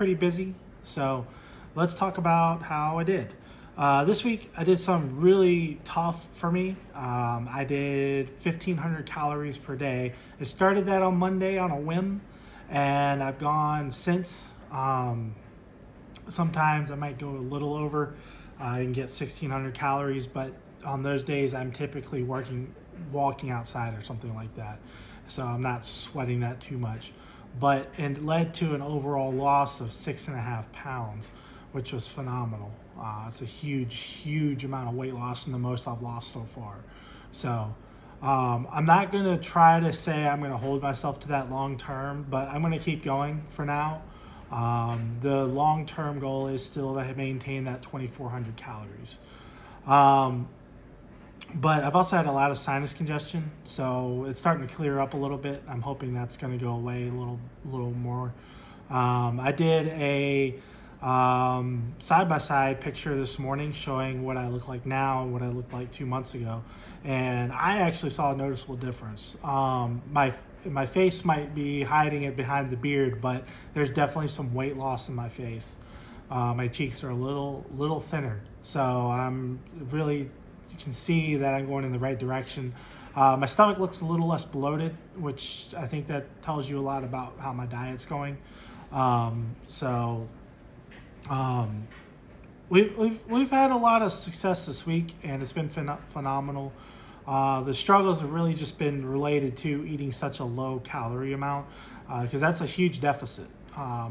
pretty busy. So let's talk about how I did. This week I did some really tough for me. I did 1,500 calories per day. I started that on Monday on a whim, and I've gone since. Sometimes I might go a little over and get 1,600 calories, but on those days I'm typically walking outside or something like that. So I'm not sweating that too much. But it led to an overall loss of 6.5 pounds, which was phenomenal. It's a huge amount of weight loss, and the most I've lost so far. So I'm not going to try to say I'm going to hold myself to that long term, but I'm going to keep going for now. The long term goal is still to maintain that 2,400 calories. But I've also had a lot of sinus congestion, so it's starting to clear up a little bit. I'm hoping that's going to go away a little more. I did a side-by-side picture this morning showing what I look like now and what I looked like 2 months ago, and I actually saw a noticeable difference. My face might be hiding it behind the beard, but there's definitely some weight loss in my face. My cheeks are a little thinner, so I'm really, you can see that I'm going in the right direction. My stomach looks a little less bloated, which I think that tells you a lot about how my diet's going. We've had a lot of success this week, and it's been phenomenal. The struggles have really just been related to eating such a low calorie amount, because that's a huge deficit,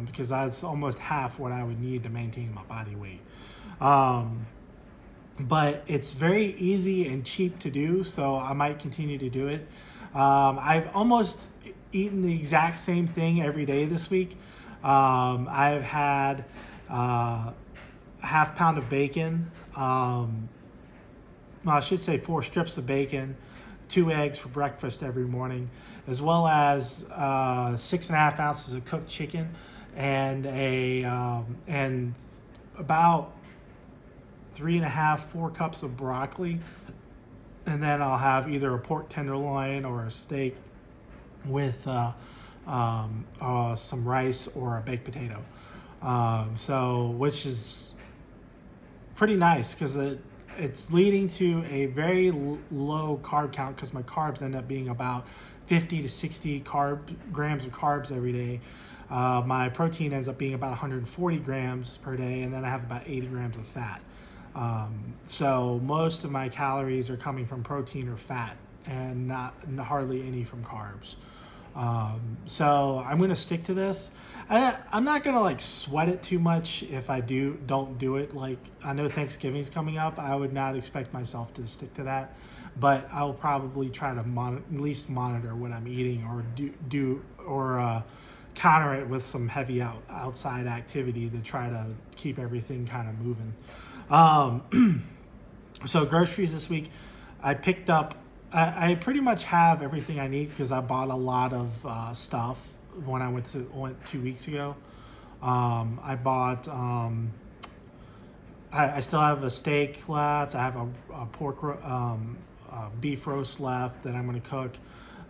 because that's almost half what I would need to maintain my body weight. But it's very easy and cheap to do, so I might continue to do it. I've almost eaten the exact same thing every day this week. I've had a half pound of bacon, well, I should say 4 strips of bacon, 2 eggs for breakfast every morning, as well as 6.5 ounces of cooked chicken, and and about 3.5-4 cups of broccoli, and then I'll have either a pork tenderloin or a steak with some rice or a baked potato. Which is pretty nice because it's leading to a very low carb count, because my carbs end up being about 50 to 60 grams of carbs every day. My protein ends up being about 140 grams per day, and then I have about 80 grams of fat. So most of my calories are coming from protein or fat, and hardly any from carbs. So I'm going to stick to this. I'm not going to like sweat it too much if I don't do it. Like, I know Thanksgiving's coming up. I would not expect myself to stick to that, but I'll probably try to at least monitor what I'm eating, or counter it with some heavy outside activity to try to keep everything kind of moving. So groceries this week, I picked up, I pretty much have everything I need because I bought a lot of stuff when I went 2 weeks ago. I bought, I still have a steak left. I have a beef roast left that I'm going to cook.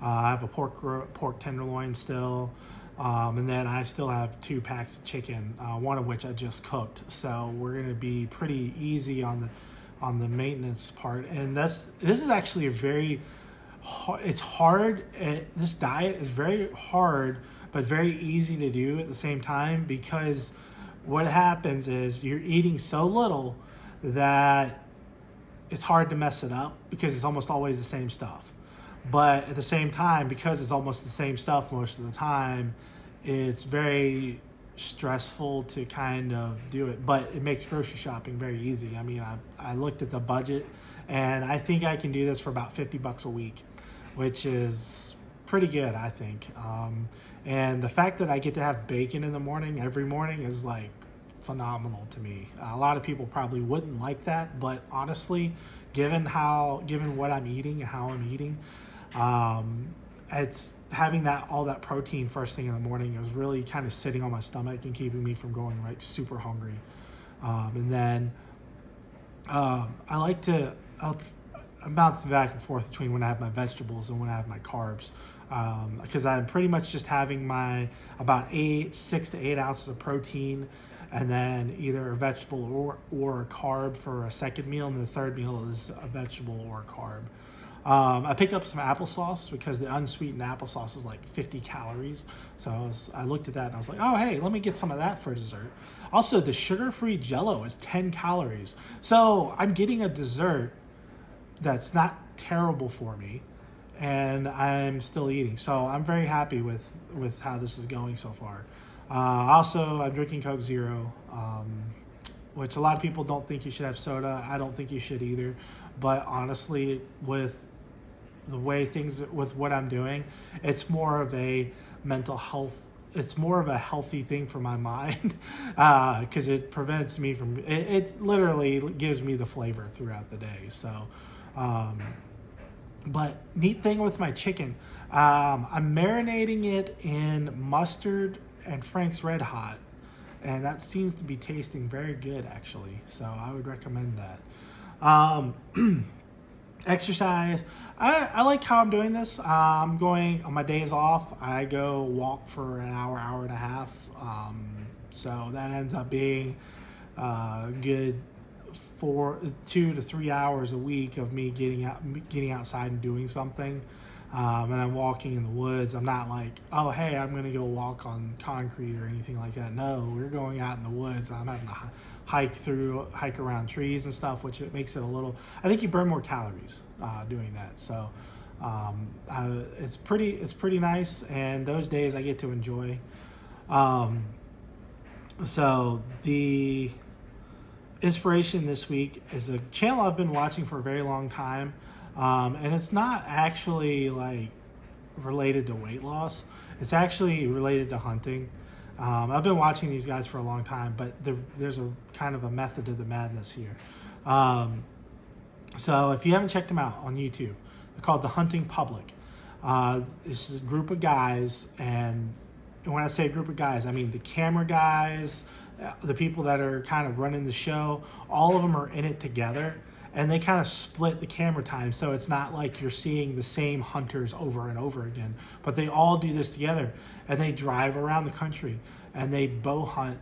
I have a pork tenderloin still. And then I still have 2 packs of chicken, one of which I just cooked. So we're going to be pretty easy on the maintenance part. And this is actually it's hard. This diet is very hard, but very easy to do at the same time, because what happens is you're eating so little that it's hard to mess it up, because it's almost always the same stuff. But at the same time, because it's almost the same stuff most of the time, it's very stressful to kind of do it. But it makes grocery shopping very easy. I mean, I looked at the budget, and I think I can do this for about $50 a week, which is pretty good, I think. And the fact that I get to have bacon in the morning, every morning, is like phenomenal to me. A lot of people probably wouldn't like that, but honestly, given what I'm eating and how I'm eating, it's having all that protein first thing in the morning is really kind of sitting on my stomach and keeping me from going like super hungry. And then I like to I'm bouncing back and forth between when I have my vegetables and when I have my carbs. because I'm pretty much just having my about 6 to 8 ounces of protein, and then either a vegetable or a carb for a second meal, and the third meal is a vegetable or a carb. I picked up some applesauce because the unsweetened applesauce is like 50 calories. So I looked at that and I was like, oh, hey, let me get some of that for dessert. Also, the sugar-free Jell-O is 10 calories. So I'm getting a dessert that's not terrible for me, and I'm still eating. So I'm very happy with how this is going so far. Also, I'm drinking Coke Zero, which a lot of people don't think you should have soda. I don't think you should either. But honestly, with the way things, with what I'm doing, it's more of a mental health. It's more of a healthy thing for my mind, because it prevents me from, it literally gives me the flavor throughout the day. So, but neat thing with my chicken, I'm marinating it in mustard and Frank's Red Hot, and that seems to be tasting very good actually. So I would recommend that. Exercise, I like how I'm doing this. I'm going on my days off, I go walk for an hour and a half. So that ends up being good 2 to 3 hours a week of me getting outside and doing something. And I'm walking in the woods. I'm not like, oh, hey, I'm going to go walk on concrete or anything like that. No, we're going out in the woods. I'm having to hike around trees and stuff, which it makes it a little, I think you burn more calories doing that. So it's pretty nice. And those days I get to enjoy. So the inspiration this week is a channel I've been watching for a very long time. And it's not actually like related to weight loss. It's actually related to hunting. I've been watching these guys for a long time, but there's a kind of a method to the madness here. So if you haven't checked them out on YouTube, they're called The Hunting Public. This is a group of guys, and when I say a group of guys, I mean the camera guys, the people that are kind of running the show, all of them are in it together. And they kind of split the camera time, so it's not like you're seeing the same hunters over and over again, but they all do this together, and they drive around the country and they bow hunt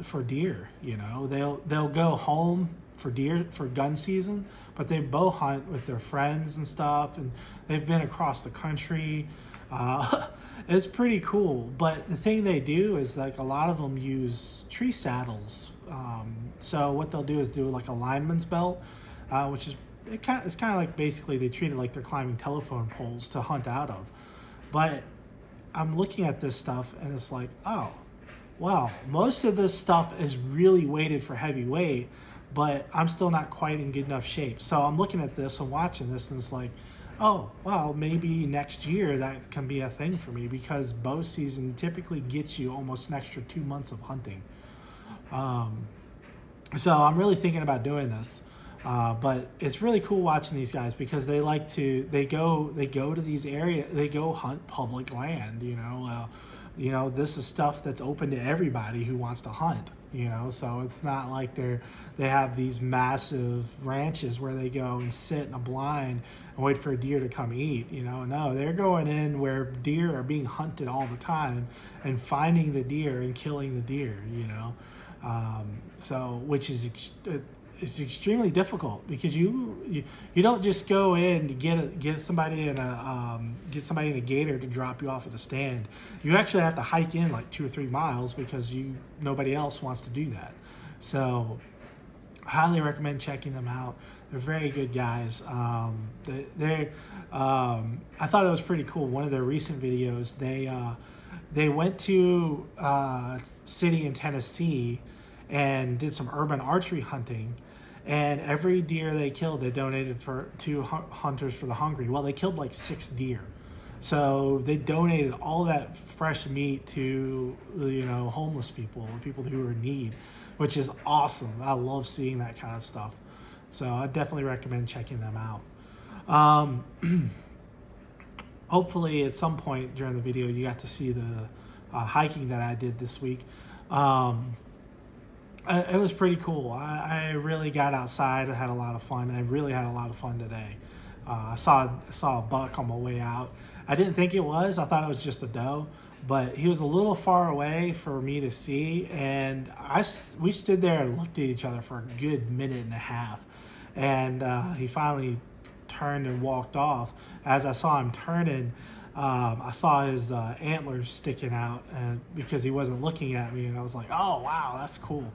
for deer. You know, they'll go home for gun season, but they bow hunt with their friends and stuff, and they've been across the country. It's pretty cool, but the thing they do is like a lot of them use tree saddles. So what they'll do is do like a lineman's belt, which is it's kind of like basically they treat it like they're climbing telephone poles to hunt out of. But I'm looking at this stuff and it's like, oh, wow, most of this stuff is really weighted for heavy weight, but I'm still not quite in good enough shape. So I'm looking at this and watching this, and it's like, oh, well, maybe next year that can be a thing for me, because bow season typically gets you almost an extra 2 months of hunting. So I'm really thinking about doing this, but it's really cool watching these guys because they go to these areas, they go hunt public land. You know, this is stuff that's open to everybody who wants to hunt. You know, so it's not like they have these massive ranches where they go and sit in a blind and wait for a deer to come eat. You know, no, they're going in where deer are being hunted all the time and finding the deer and killing the deer. You know. So which is it's extremely difficult because you don't just go in to get somebody in a gator to drop you off at a stand. You actually have to hike in like 2 or 3 miles because nobody else wants to do that. So I highly recommend checking them out. They're very good guys. I thought it was pretty cool. One of their recent videos, they went to a city in Tennessee and did some urban archery hunting, and every deer they killed, they donated to Hunters for the Hungry. Well, they killed like 6 deer, so they donated all that fresh meat to homeless people who are in need, which is awesome. I love seeing that kind of stuff, so I definitely recommend checking them out. Hopefully at some point during the video you got to see the hiking that I did this week. It was pretty cool. I really got outside. I had a lot of fun. I really had a lot of fun today. I saw a buck on my way out. I didn't think it was. I thought it was just a doe, but he was a little far away for me to see, and we stood there and looked at each other for a good minute and a half, and he finally turned and walked off. As I saw him turning, I saw his antlers sticking out, and because he wasn't looking at me, and I was like, "Oh wow, that's cool."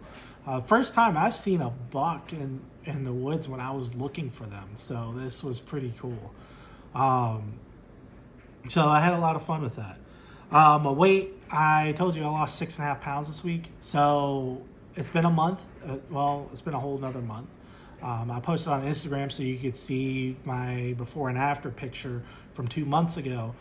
First time I've seen a buck in the woods when I was looking for them, so this was pretty cool. So I had a lot of fun with that. My weight, I told you I lost 6.5 pounds this week, so it's been a month. Well, it's been a whole nother month. I posted on Instagram so you could see my before and after picture from 2 months ago.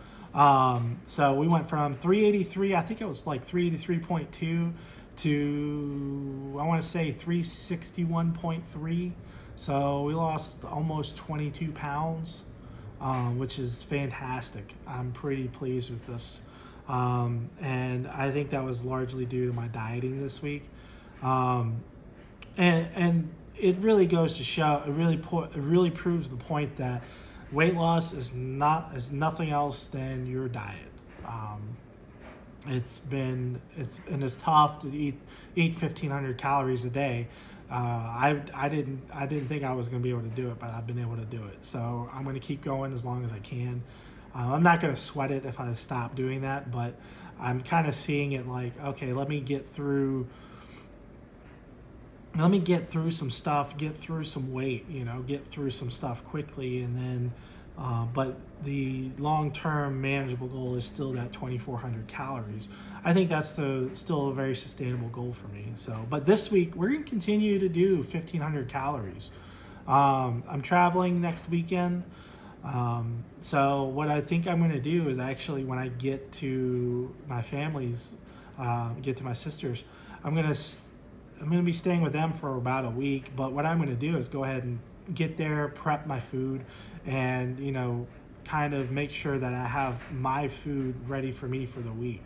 So we went from 383, I think it was like 383.2 to, I want to say 361.3. So we lost almost 22 pounds, which is fantastic. I'm pretty pleased with this. And I think that was largely due to my dieting this week. And it really goes to show, it really proves the point that weight loss is nothing else than your diet. It's tough to eat 1,500 calories a day. I didn't think I was going to be able to do it, but I've been able to do it. So I'm going to keep going as long as I can. I'm not going to sweat it if I stop doing that, but I'm kind of seeing it like, okay, let me get through some stuff, get through some weight, get through some stuff quickly, and then, but the long-term manageable goal is still that 2,400 calories. I think that's still a very sustainable goal for me. So, but this week we're going to continue to do 1,500 calories. I'm traveling next weekend. So what I think I'm going to do is actually, when I get to my family's, get to my sister's, I'm going to be staying with them for about a week, but what I'm going to do is go ahead and get there, prep my food, and, kind of make sure that I have my food ready for me for the week,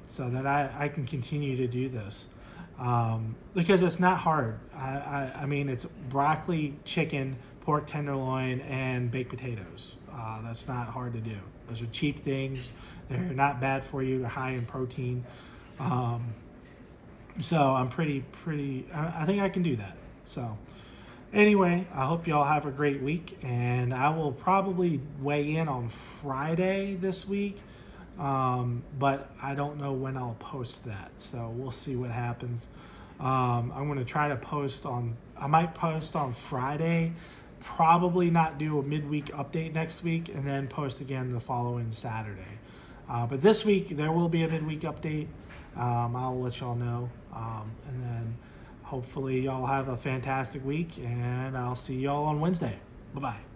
so that I can continue to do this. Because it's not hard. I mean, it's broccoli, chicken, pork tenderloin, and baked potatoes. That's not hard to do. Those are cheap things. They're not bad for you. They're high in protein. So I'm I think I can do that. So anyway, I hope y'all have a great week, and I will probably weigh in on Friday this week, but I don't know when I'll post that, so we'll see what happens. I'm going to try to I might post on Friday, probably not do a midweek update next week, and then post again the following Saturday. But this week there will be a midweek update. I'll let y'all know, and then hopefully y'all have a fantastic week, and I'll see y'all on Wednesday. Bye-bye.